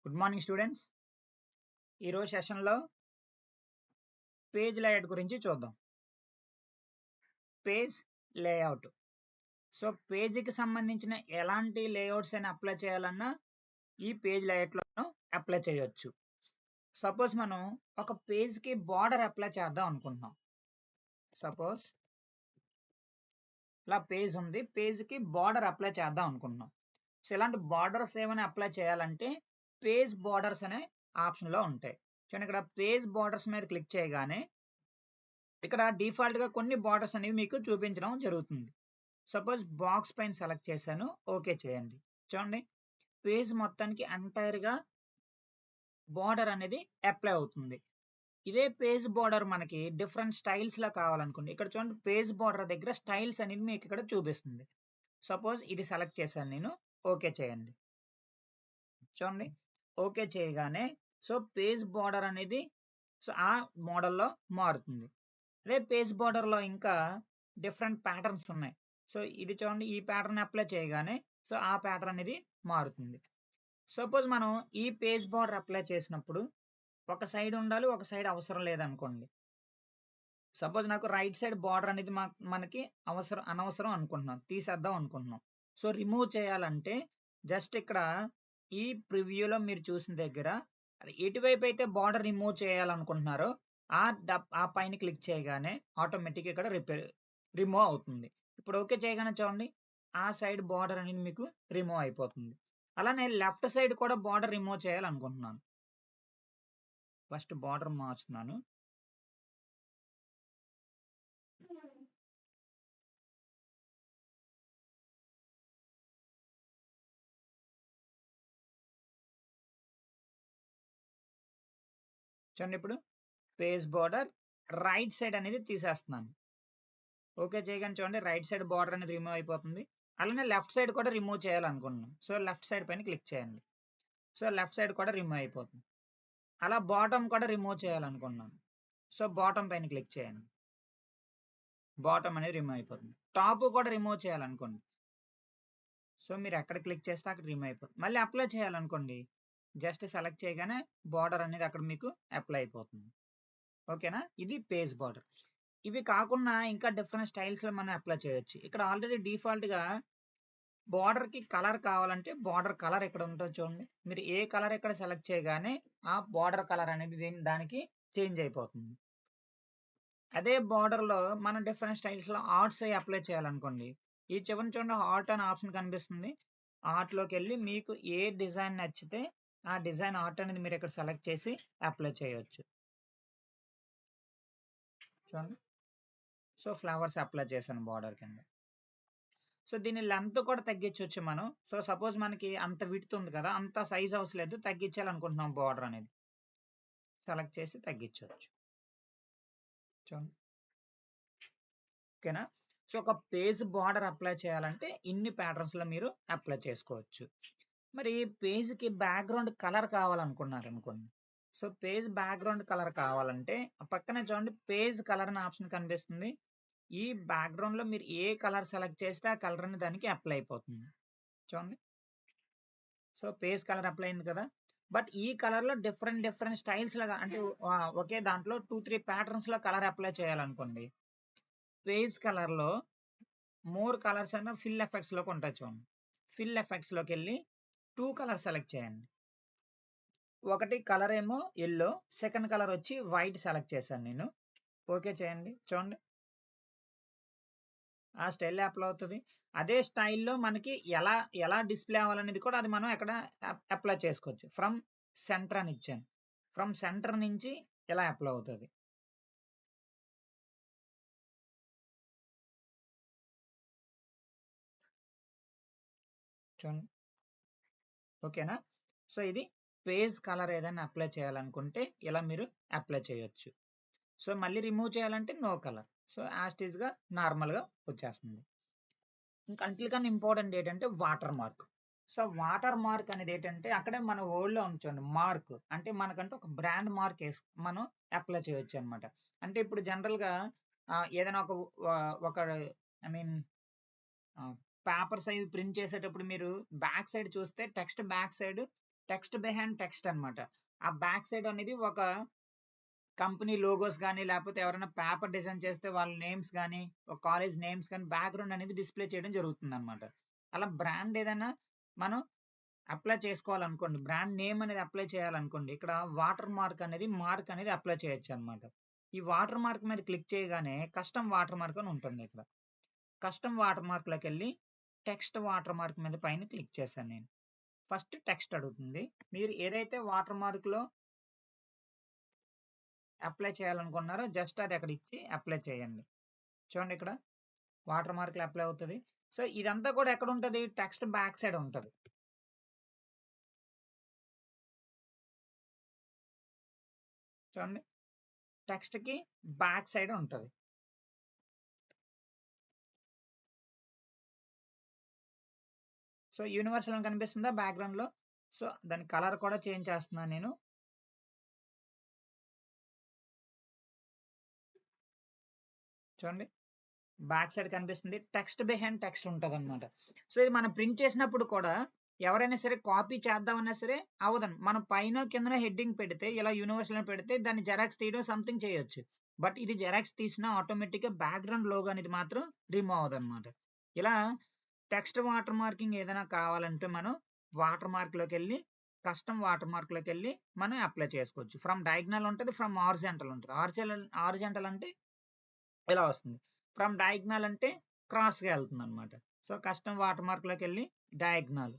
Good morning students. ఈరోజు సెషన్లో page layout గురించి చూద్దాం. Page layout. సో పేజీకి సంబంధించిన ఎలాంటి లేఅవుట్స్ అయినా అప్లై చేయాలన్నా ఈ పేజ్ లేఅవుట్లో అప్లై చేయొచ్చు. సపోజ్ మనం ఒక పేజ్కి బార్డర్ అప్లై చేద్దాం అనుకుంటున్నాం. సపోజ్ ఇలా పేజ్ ఉంది, పేజ్కి బార్డర్ అప్లై చేద్దాం అనుకుంటున్నాం. సో ఇలాంటి బార్డర్స్ ఏమైనా అప్లై చేయాలంటే పేజ్ బార్డర్స్ అనే ఆప్షన్లో ఉంటాయి. చూడండి, ఇక్కడ పేజ్ బార్డర్స్ మీద క్లిక్ చేయగానే ఇక్కడ డిఫాల్ట్ గా కొన్ని బార్డర్స్ అనేవి మీకు చూపించడం జరుగుతుంది. సపోజ్ బాక్స్ పైన సెలెక్ట్ చేశాను, ఓకే చేయండి. చూడండి, పేజ్ మొత్తానికి ఎంటైర్ గా బార్డర్ అనేది అప్లై అవుతుంది. ఇదే పేజ్ బార్డర్ మనకి డిఫరెంట్ స్టైల్స్ లా కావాలనుకోండి, ఇక్కడ చూడండి పేజ్ బార్డర్ దగ్గర స్టైల్స్ అనేది మీకు ఇక్కడ చూపిస్తుంది. సపోజ్ ఇది సెలెక్ట్ చేశాను నేను, ఓకే చేయండి. చూడండి, ఓకే చేయగానే సో పేజ్ బార్డర్ అనేది సో ఆ మోడల్లో మారుతుంది. అదే పేజ్ బార్డర్ లో ఇంకా డిఫరెంట్ ప్యాటర్న్స్ ఉన్నాయి. సో ఇది చూడండి, ఈ ప్యాటర్న్ అప్లై చేయగానే సో ఆ ప్యాటర్న్ అనేది మారుతుంది. సపోజ్ మనం ఈ పేజ్ బార్డర్ అప్లై చేసినప్పుడు ఒక సైడ్ ఉండాలి, ఒక సైడ్ అవసరం లేదనుకోండి. సపోజ్ నాకు రైట్ సైడ్ బార్డర్ అనేది మనకి అనవసరం అనుకుంటున్నాం, తీసేద్దాం అనుకుంటున్నాం. సో రిమూవ్ చేయాలంటే జస్ట్ ఇక్కడ ఈ ప్రివ్యూలో మీరు చూసిన దగ్గర ఎటువైపు అయితే బార్డర్ రిమూవ్ చేయాలనుకుంటున్నారో ఆ పైన క్లిక్ చేయగానే ఆటోమేటిక్ ఇక్కడ రిమూవ్ అవుతుంది. ఇప్పుడు ఓకే చేయగానే చూడండి, ఆ సైడ్ బార్డర్ అనేది మీకు రిమూవ్ అయిపోతుంది. అలానే లెఫ్ట్ సైడ్ కూడా బార్డర్ రిమూవ్ చేయాలనుకుంటున్నాను. ఫస్ట్ బార్డర్ మార్చుతున్నాను. చూడండి, ఇప్పుడు పేజ్ బార్డర్ రైట్ సైడ్ అనేది తీసేస్తున్నాను. ఓకే చేయగానే చూడండి, రైట్ సైడ్ బార్డర్ అనేది రిమూవ్ అయిపోతుంది. అలానే లెఫ్ట్ సైడ్ కూడా రిమూవ్ చేయాలనుకుంటున్నాను. సో లెఫ్ట్ సైడ్ పైన క్లిక్ చేయండి. సో లెఫ్ట్ సైడ్ కూడా రిమూవ్ అయిపోతుంది. అలా బాటమ్ కూడా రిమూవ్ చేయాలనుకున్నాను. సో బాటమ్ పైన క్లిక్ చేయండి, బాటమ్ అనేది రిమూవ్ అయిపోతుంది. టాప్ కూడా రిమూవ్ చేయాలనుకోండి, సో మీరు ఎక్కడ క్లిక్ చేస్తే అక్కడ రిమూవ్ అయిపోతుంది. మళ్ళీ అప్లై చేయాలనుకోండి, జస్ట్ సెలెక్ట్ చేయగానే బార్డర్ అనేది అక్కడ మీకు అప్లై అయిపోతుంది. ఓకేనా, ఇది పేజ్ బార్డర్. ఇవి కాకుండా ఇంకా డిఫరెంట్ స్టైల్స్ లో మనం అప్లై చేయొచ్చు. ఇక్కడ ఆల్రెడీ డిఫాల్ట్ గా బార్డర్ కి కలర్ కావాలంటే బార్డర్ కలర్ ఇక్కడ ఉంటుంది చూడండి. మీరు ఏ కలర్ ఇక్కడ సెలెక్ట్ చేయగానే ఆ బార్డర్ కలర్ అనేది దానికి చేంజ్ అయిపోతుంది. అదే బార్డర్ లో మనం డిఫరెంట్ స్టైల్స్ లో ఆర్ట్స్ అవి అప్లై చేయాలనుకోండి, ఈ చివరిని చూడండి ఆర్ట్ అనే ఆప్షన్ కనిపిస్తుంది. ఆర్ట్ లోకి వెళ్ళి మీకు ఏ డిజైన్ నచ్చితే ఆ డిజైన్ ఆర్ట్ అనేది మీరు ఇక్కడ సెలెక్ట్ చేసి అప్లై చేయొచ్చు. చూడండి, సో ఫ్లవర్స్ అప్లై చేశాను బార్డర్ కింద. సో దీని లెంత్ కూడా తగ్గించవచ్చు మనం. సో సపోజ్ మనకి అంత విడ్త్ ఉంది కదా, అంత సైజ్ అవసరం లేదు, తగ్గించాలనుకుంటున్నాం బార్డర్ అనేది, సెలెక్ట్ చేసి తగ్గించవచ్చు. చూడండి, ఓకేనా. సో ఒక పేజ్ బార్డర్ అప్లై చేయాలంటే ఇన్ని ప్యాటర్న్స్ లో మీరు అప్లై చేసుకోవచ్చు. మరి పేజ్ కి బ్యాక్గ్రౌండ్ కలర్ కావాలనుకున్నారు అనుకోండి. సో పేజ్ బ్యాక్గ్రౌండ్ కలర్ కావాలంటే పక్కనే చూడండి పేజ్ కలర్ అనే ఆప్షన్ కనిపిస్తుంది. ఈ బ్యాక్గ్రౌండ్ లో మీరు ఏ కలర్ సెలెక్ట్ చేస్తే ఆ కలర్ అని దానికి అప్లై అయిపోతుంది. చూడండి, సో పేజ్ కలర్ అప్లై అయింది కదా. బట్ ఈ కలర్ లో డిఫరెంట్ స్టైల్స్ లాగా అంటే ఒకే దాంట్లో 2-3 ప్యాటర్న్స్ లో కలర్ అప్లై చేయాలనుకోండి, పేజ్ కలర్ లో మోర్ కలర్స్ అన్న ఫిల్ ఎఫెక్ట్స్ లోకి ఉంటాయి చూడండి. ఫిల్ ఎఫెక్ట్స్ లోకి వెళ్ళి 2 కలర్ సెలెక్ట్ చేయండి. ఒకటి కలర్ ఏమో ఎల్లో, సెకండ్ కలర్ వచ్చి వైట్ సెలెక్ట్ చేశాను నేను. ఓకే చేయండి. చూడండి, ఆ స్టైల్ అప్లై అవుతుంది. అదే స్టైల్లో మనకి ఎలా ఎలా డిస్ప్లే అవ్వాలనేది కూడా అది మనం ఎక్కడ అప్లై చేసుకోవచ్చు. ఫ్రమ్ సెంటర్ అని ఇచ్చాను, ఫ్రమ్ సెంటర్ నుంచి ఎలా అప్లై అవుతుంది. చూడండి, ఓకేనా. సో ఇది పేజ్ కలర్ ఏదైనా అప్లై చేయాలనుకుంటే ఇలా మీరు అప్లై చేయొచ్చు. సో మళ్ళీ రిమూవ్ చేయాలంటే నో కలర్. సో యాస్టీజ్ గా నార్మల్ గా వచ్చేస్తుంది. ఇంకా అన్నిటికన్నా ఇంపార్టెంట్ ఏంటంటే water mark. So water mark అనేది ఏంటంటే అక్కడే మన వరల్డ్ లో ఉంచండి మార్క్ అంటే మనకంటే ఒక బ్రాండ్ మార్క్ మనం అప్లై చేయొచ్చు అనమాట. అంటే ఇప్పుడు జనరల్ గా ఏదైనా ఒక ఐ మీన్ పేపర్స్ అవి ప్రింట్ చేసేటప్పుడు మీరు బ్యాక్ సైడ్ చూస్తే text back side text behind text అన్నమాట. ఆ బ్యాక్ సైడ్ అనేది ఒక కంపెనీ లోగోస్ గానీ, లేకపోతే ఎవరైనా పేపర్ డిజైన్ చేస్తే వాళ్ళ నేమ్స్ గానీ, ఒక కాలేజ్ నేమ్స్ గానీ, బ్యాక్‌గ్రౌండ్ అనేది డిస్‌ప్లే చేయడం జరుగుతుందన్నమాట. అలా బ్రాండ్ ఏదైనా మనం అప్లై చేసుకోవాలనుకోండి, బ్రాండ్ నేమ్ అనేది అప్లై చేయాలనుకోండి, ఇక్కడ వాటర్ మార్క్ అనేది అప్లై చేయొచ్చన్నమాట. ఈ వాటర్ మార్క్ మీద క్లిక్ చేయగానే కస్టమ్ వాటర్ మార్క్ అని ఉంటుంది ఇక్కడ. కస్టమ్ వాటర్ మార్క్‌లోకెళ్ళి టెక్స్ట్ వాటర్ మార్క్ మీద పైన క్లిక్ చేశాను నేను. ఫస్ట్ టెక్స్ట్ అడుగుతుంది. మీరు ఏదైతే వాటర్ మార్క్‌లో అప్లై చేయాలనుకున్నారో జస్ట్ అది అక్కడ ఇచ్చి అప్లై చేయండి. చూడండి ఇక్కడ వాటర్ మార్క్‌లో అప్లై అవుతది. సో, ఇదంతా కూడా ఎక్కడుంటది? టెక్స్ట్ బ్యాక్ సైడ్ ఉంటది. చూడండి. టెక్స్ట్‌కి బ్యాక్ సైడ్ ఉంటది. సో, యూనివర్సల్ అని కనిపిస్తుందా బ్యాక్‌గ్రౌండ్‌లో? సో, దాని కలర్ కూడా చేంజ్ చేస్తున్నాను నేను. చూడండి. బ్యాక్ సైడ్ కనిపిస్తుంది. టెక్స్ట్ బిహైండ్ టెక్స్ట్ ఉంటదన్నమాట. సో, ఇది మనం ప్రింట్ చేసినప్పుడు కూడా ఎవరైనా సరే కాపీ చేద్దామన్నా సరే అవ్వదండి. మనం పైన కిందన హెడ్డింగ్ పెడితే ఇలా యూనివర్సల్ అని పెడితే దాన్ని జెరాక్స్ తీయడం సంథింగ్ చేయొచ్చు. బట్ ఇది జెరాక్స్ తీసినా ఆటోమేటిక్‌గా బ్యాక్‌గ్రౌండ్ లోగో అనేది మాత్రం రిమూవ్ అవ్వదన్నమాట. ఇలా టెక్స్ట్ వాటర్ మార్కింగ్ ఏదైనా కావాలంటే మనం వాటర్ మార్క్‌లోకెళ్ళి కస్టమ్ వాటర్ మార్క్‌లోకెళ్ళి మనం అప్లై చేసుకోవచ్చు. ఫ్రమ్ డయాగ్నల్ ఉంటది. ఫ్రమ్ హారిజాంటల్ ఉంటది. హారిజాంటల్ అంటే ఇలా వస్తుంది. ఫ్రమ్ డయాగ్నల్ అంటే క్రాస్‌గా ఎళ్తుందనమాట. సో, కస్టమ్ వాటర్ మార్క్‌లోకెళ్ళి డయాగ్నల్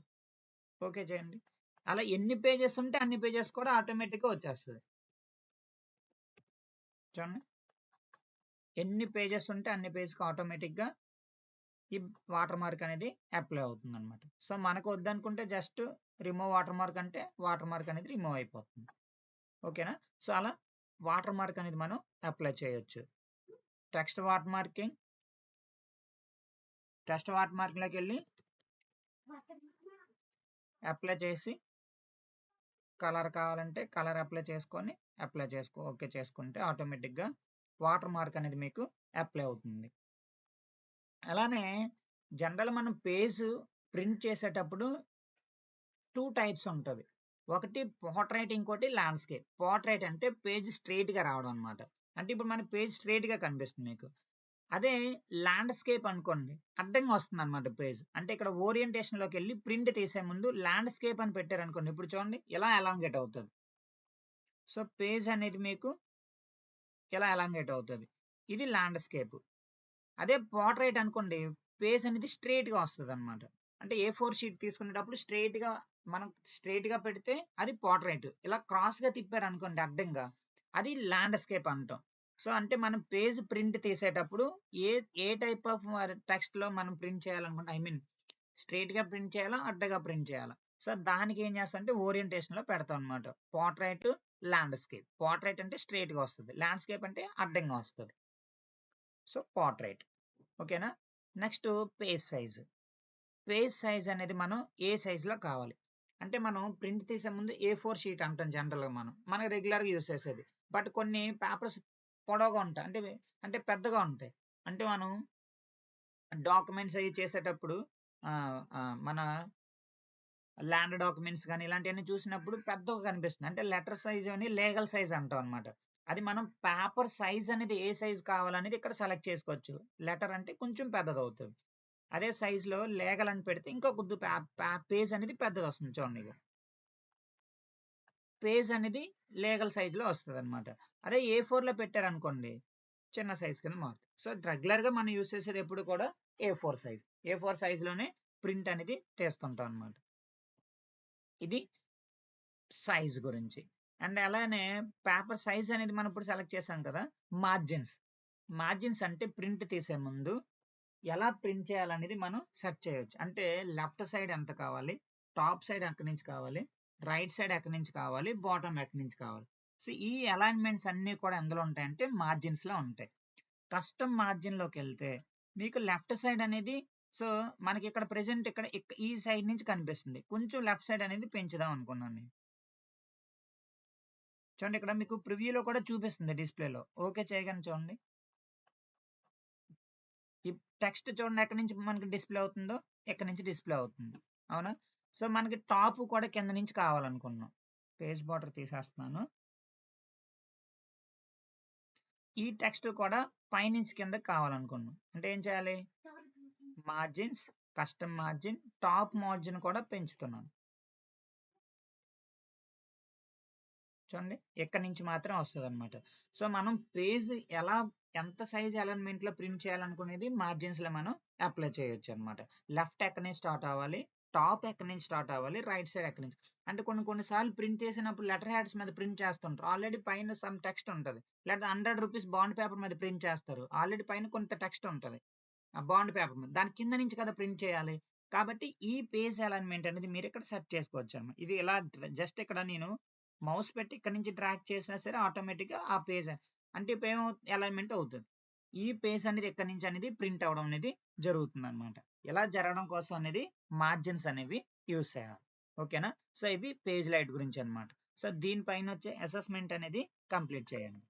ఓకే చేయండి. అలా ఎన్ని పేజెస్ ఉంటే అన్ని పేజెస్ కూడా ఆటోమేటిక్‌గా వచ్చేస్తది. చూడండి. ఎన్ని పేజెస్ ఉంటే అన్ని పేజ్‌కి ఆటోమేటిక్‌గా ఈ వాటర్ మార్క్ అనేది అప్లై అవుతుందనమాట. సో, మనకు వద్దనుకుంటే జస్ట్ రిమూవ్ వాటర్ మార్క్ అంటే వాటర్ మార్క్ అనేది రిమూవ్ అయిపోతుంది. ఓకేనా? సో, అలా వాటర్ మార్క్ అనేది మనం అప్లై చేయొచ్చు. టెక్స్ట్ వాటర్ మార్కింగ్ టెక్స్ట్ వాటర్ మార్క్‌లోకెళ్ళి అప్లై చేసి కలర్ కావాలంటే కలర్ అప్లై ఓకే చేసుకుంటే ఆటోమేటిక్‌గా వాటర్ మార్క్ అనేది మీకు అప్లై అవుతుంది. అలానే జనరల్ మనం పేజ్ ప్రింట్ చేసేటప్పుడు 2 టైప్స్ ఉంటది. ఒకటి పోర్ట్రైట్ ఇంకోటి ల్యాండ్‌స్కేప్. పోర్ట్రైట్ అంటే పేజ్ స్ట్రెయిట్‌గా రావడం అన్నమాట. అంటే ఇప్పుడు మన పేజ్ స్ట్రెయిట్‌గా కనిపిస్తుంది మీకు. అదే ల్యాండ్‌స్కేప్ అనుకోండి అడ్డంగా వస్తుందన్నమాట పేజ్. అంటే ఇక్కడ ఓరియంటేషన్‌లోకెళ్ళి ప్రింట్ తీసే ముందు ల్యాండ్‌స్కేప్ అని పెట్టారనుకోండి. ఇప్పుడు చూడండి ఇలా ఎలాంగేట్ అవుతది. సో, పేజ్ అనేది మీకు ఇలా ఎలాంగేట్ అవుతది. ఇది ల్యాండ్‌స్కేప్. అదే పోర్ట్రైట్ అనుకోండి పేజ్ అనేది స్ట్రెయిట్‌గా వస్తదన్నమాట. అంటే ఏ4 షీట్ తీసుకునేటప్పుడు మనం స్ట్రెయిట్‌గా పెడితే అది పోర్ట్రైట్. ఇలా క్రాస్‌గా తిప్పారనుకోండి అడ్డంగా అది ల్యాండ్‌స్కేప్ అంటాం. సో, అంటే మనం పేజ్ ప్రింట్ తీసేటప్పుడు ఏ ఏ టైప్ ఆఫ్ టెక్స్ట్‌లో మనం ప్రింట్ చేయాలనుకుంటే ఐ మీన్ స్ట్రెయిట్‌గా ప్రింట్ చేయాలా? అడ్డంగా ప్రింట్ చేయాలా? సో, దానికి ఏం చేస్తామంటే ఓరియంటేషన్‌లో పెడతాం అన్నమాట. Portrait, landscape. పోర్ట్రైట్ అంటే స్ట్రెయిట్‌గా వస్తది. ల్యాండ్‌స్కేప్ అంటే అడ్డంగా వస్తది. So, portrait. ఓకేనా? Next page size. Page size అనేది మనం ఏ సైజ్‌లో కావాలి. అంటే మనం ప్రింట్ తీసే ముందు ఏ4 షీట్ అంటాం జనరల్‌గా మనం. మనం రెగ్యులర్‌గా యూజ్ చేసేది. బట్ కొన్ని పేపర్స్ పొడవుగా ఉంటాయి. అంటే పెద్దగా ఉంటాయి. అంటే మనం డాక్యుమెంట్స్ అయి చేసేటప్పుడు మన ల్యాండ్ డాక్యుమెంట్స్ గాని ఇలాంటియన్నీ చూసినప్పుడు పెద్దగా కనిపిస్తుంది. అంటే లెటర్ సైజ్ అని లీగల్ సైజ్ అంటాం అన్నమాట. అది మనం పేపర్ సైజ్ అనేది ఏ సైజ్ కావాలనేది ఇక్కడ సెలెక్ట్ చేసుకోవచ్చు. లెటర్ అంటే కొంచెం పెద్దదవుతది. అదే సైజ్‌లో లీగల్ అని పెడితే ఇంకా కొద్ది పేజ్ అనేది పెద్దదొస్తుంది చూడండి ఇగ. పేజ్ అనేది లీగల్ సైజ్‌లో వస్తదన్నమాట. అదే ఏ4లో పెట్టారనుకోండి చిన్న సైజ్ కింద మారుతుంది. సో, రెగ్యులర్‌గా మనం యూజ్ చేసేది ఎప్పుడు కూడా ఏ4 సైజ్. ఏ4 సైజ్‌లోనే ప్రింట్ అనేది తీస్తుంటాం అన్నమాట. ఇది సైజ్ గురించి. అండ్ అలానే పేపర్ సైజ్ అనేది మనం ఇప్పుడు సెలెక్ట్ చేసాం కదా! మార్జిన్స్. మార్జిన్స్ అంటే ప్రింట్ తీసే ముందు ఎలా ప్రింట్ చేయాలనేది మనం సెట్ చేయొచ్చు. అంటే లెఫ్ట్ సైడ్ ఎంత కావాలి? టాప్ సైడ్ ఎక్కడి నుంచి కావాలి? రైట్ సైడ్ ఎక్కడి నుంచి కావాలి? బాటమ్ ఎక్కడి నుంచి కావాలి? సో, ఈ అలైన్‌మెంట్స్ అన్నీ కూడా ఎందులో ఉంటాయంటే మార్జిన్స్‌లో ఉంటాయి. కస్టమ్ మార్జిన్‌లోకెళ్తే మీకు లెఫ్ట్ సైడ్ అనేది సో, మనకిక్కడ ప్రెజెంట్ ఈ సైడ్ నుంచి కనిపిస్తుంది. కొంచెం లెఫ్ట్ సైడ్ అనేది పెంచుదాం అనుకున్నాను నేను. చూడండి ఇక్కడ మీకు ప్రివ్యూలో కూడా చూపిస్తుంది డిస్‌ప్లేలో. ఓకే చేయగానే చూడండి. ఈ టెక్స్ట్ చూడండి ఎక్కడి నుంచి మనకి డిస్‌ప్లే అవుతుందో, ఇక్కడి నుంచి డిస్‌ప్లే అవుతుంది. అవునా? సో మనకి టాప్ కూడా కింద నుంచి కావాలనుకున్నాం. పేజ్ బార్డర్ తీసేస్తున్నాను. ఈ టెక్స్ట్ కూడా పైనుంచి కిందకి కావాలనుకున్నాం. అంటే ఏం చేయాలి? Margins, custom margin, top margin కూడా పెంచుతున్నాను. చూడండి ఇక్కడి నుంచి మాత్రం వస్తదనమాట. సో మనం పేజ్ ఎంత సైజ్ అలైన్మెంట్ లో ప్రింట్ చేయాలనుకునేది మార్జిన్స్ లో మనం అప్లై చేయొచ్చు అనమాట. లెఫ్ట్ ఎక్కడి నుంచి స్టార్ట్ అవ్వాలి, టాప్ ఎక్కడి నుంచి స్టార్ట్ అవ్వాలి, రైట్ సైడ్ ఎక్కడి నుంచి. అంటే కొన్ని సార్లు ప్రింట్ చేసినప్పుడు లెటర్ హ్యాడ్స్ మీద ప్రింట్ చేస్తుంటారు. ఆల్రెడీ పైన సమ్ టెక్స్ట్ ఉంటుంది. లేదా 100 రూపీస్ బాండ్ పేపర్ మీద ప్రింట్ చేస్తారు. ఆల్రెడీ పైన కొంత టెక్స్ట్ ఉంటుంది ఆ బాండ్ పేపర్ మీద. దాని కింద నుంచి కదా ప్రింట్ చేయాలి. కాబట్టి ఈ పేజ్ అలైన్మెంట్ అనేది మీరు ఇక్కడ సెట్ చేసుకోవచ్చు అన్నమాట. ఇది ఇలా జస్ట్ ఇక్కడ నేను మౌస్ పెట్టి ఇక్కడ నుంచి డ్రాగ్ చేసినా సరే ఆటోమేటిక్గా ఆ పేజ్ అంటే ఇప్పుడు ఏమో అలైన్మెంట్ అవుతుంది. ఈ పేజ్ అనేది ఎక్కడి నుంచి అనేది ప్రింట్ అవడం అనేది జరుగుతుంది అనమాట. ఇలా జరగడం కోసం అనేది మార్జిన్స్ అనేవి యూజ్ చేయాలి. ఓకేనా? సో ఇవి పేజ్ లైట్ గురించి అన్నమాట. సో దీనిపైన వచ్చే అసెస్మెంట్ అనేది కంప్లీట్ చేయండి.